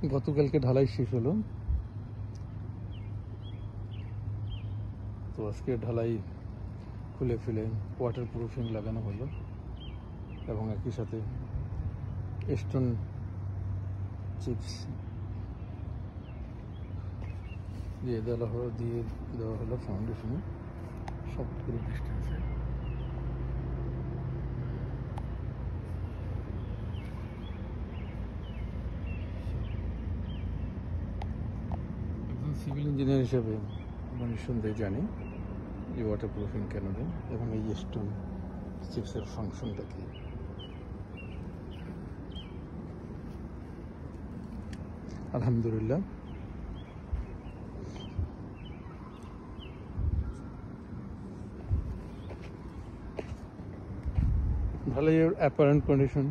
গতকালকে ঢালাই শেষ হলো, তো আজকে ঢালাই খুলে ফেলে ওয়াটার প্রুফিং লাগানো হলো এবং একই সাথে স্টোন চিপস দিয়ে দেওয়া হলো ফাউন্ডেশনে সবগুলো ডিস্টেন্সে। একজন সিভিল ইঞ্জিনিয়ার হিসেবে আমি নিঃসন্দেহে জানি যে ওয়াটার প্রুফিং কেন দেন এবং এই স্টোন চিপসের ফাংশনটা কি। আলহামদুলিল্লাহ ঢালাইয়ের অ্যাপারেন্ট কন্ডিশন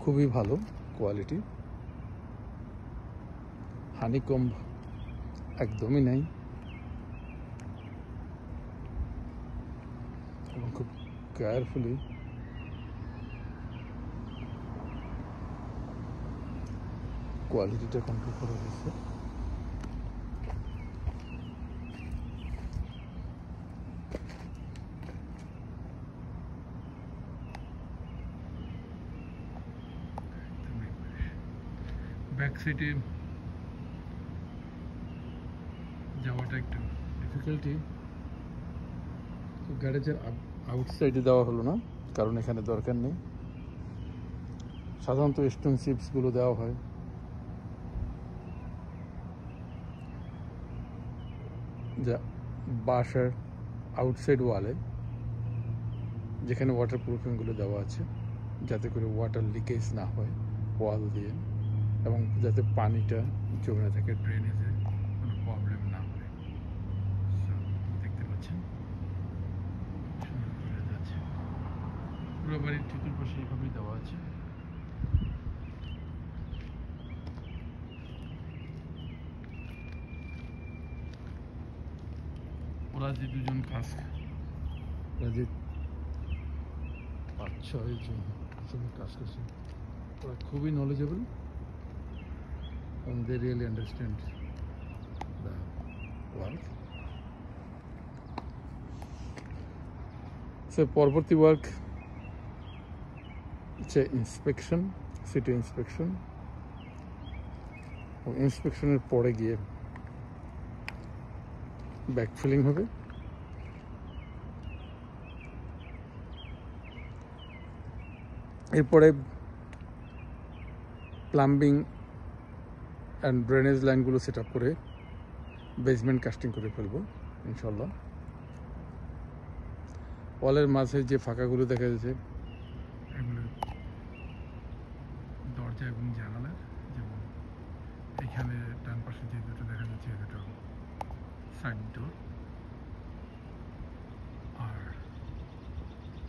খুবই ভালো কোয়ালিটি, হানিকম্ব একদমই নাই এবং খুব কেয়ারফুলি কোয়ালিটিটা কন্ট্রোল করা হয়েছে। ব্যাক সাইডে যাওয়াটা একটু ডিফিকাল্টি, তো গ্যারেজের আউটসাইডে দেওয়া হলো না কারণ এখানে দরকার নেই। সাধারণত স্টোন চিপসগুলো দেওয়া হয় যা বাসার আউটসাইড ওয়ালে, যেখানে ওয়াটার প্রুফিংগুলো দেওয়া আছে যাতে করে ওয়াটার লিকেজ না হয় ওয়াল দিয়ে, এবং যাতে পানিটা জমে না থাকে, ড্রেনেজে কোনো প্রবলেম না হয়। দেখতে পাচ্ছেন সুন্দর যাচ্ছে, পুরো বাড়ির চতুর্পাশে এইভাবেই দেওয়া আছে। ওরা যে দুজন কাজ, ওরা যে 5-6 জন সঙ্গে কাজ করছে, ওরা খুবই knowledgeable and they really understand the work. So পরবর্তী ওয়ার্ক হচ্ছে ইন্সপেকশন, সিটি ইন্সপেকশন। ইন্সপেকশনের পরে গিয়ে ব্যাকফিলিং হবে। এরপরে প্লাম্বিং অ্যান্ড ড্রেনেজ লাইনগুলো সেট আপ করে বেসমেন্ট কাস্টিং করে ফেলবো ইনশাল্লাহ। ওয়ালের মাঝে যে ফাঁকাগুলো দেখা যাচ্ছে এগুলো দরজা এবং জানালার, যেমন এখানে ডান পাশে যে দুটো দেখা যাচ্ছে এই দুটো সাইড ডোর, আর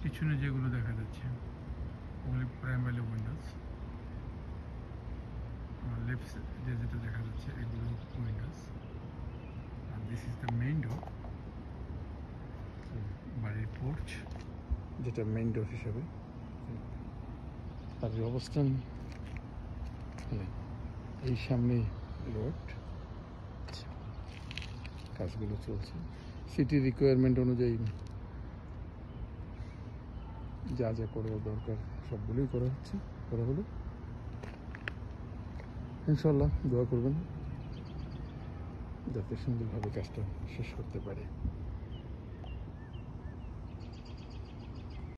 পিছনে যেগুলো দেখা যাচ্ছে ওগুলি প্রাইমারি উইন্ডোজ। লেফট যে যেটা দেখা যাচ্ছে এগুলো উইন্ডোজ, আর this is the main door, বাড়ির পোর্চ যেটা মেইন ডোর হিসাবে। আর অবস্থান এই সামনে রোড, কাজগুলো চলছে সিটি রিকোয়ারমেন্ট অনুযায়ী, যা যা করা দরকার সবগুলোই করা হলো। ইনশাল্লাহ দোয়া করবেন যাতে সুন্দরভাবে কাজটা শেষ করতে পারে।